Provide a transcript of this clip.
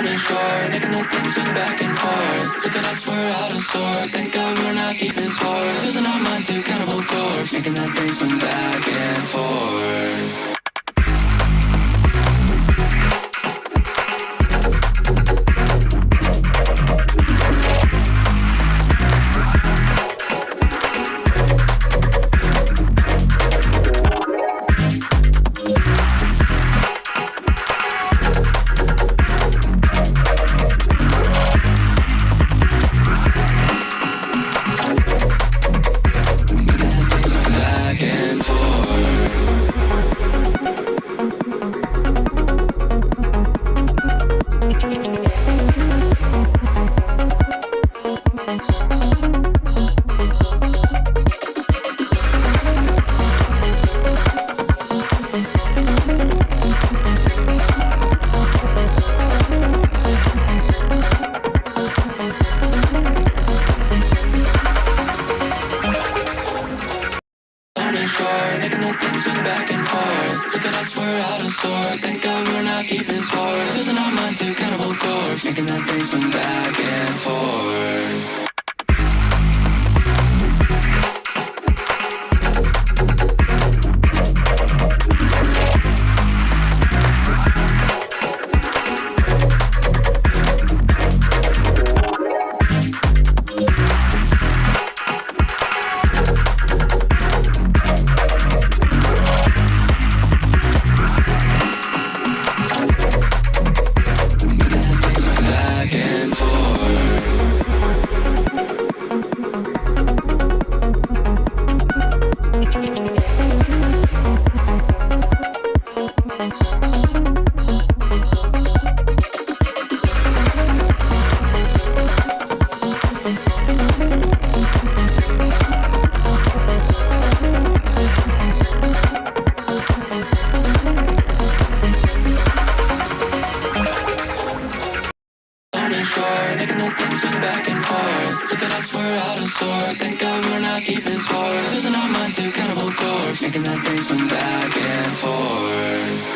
uninsured, making the things swing back and forth. Look at us, we're out of sorts. Thank God we're not keeping score. Losing our mind to cannibal corpse, making that thing swing back and forth. Making the things swing back and forth. Look at us, we're out of sorts. Thank God we're not keeping score. Losing our mind to cannibal corpse, making that thing swing back and forth. Making the things swing back and forth. Look at us, we're out of sorts. Thank God we're not keeping score. Losing our mind to cannibal corpse, making that thing swing back and forth.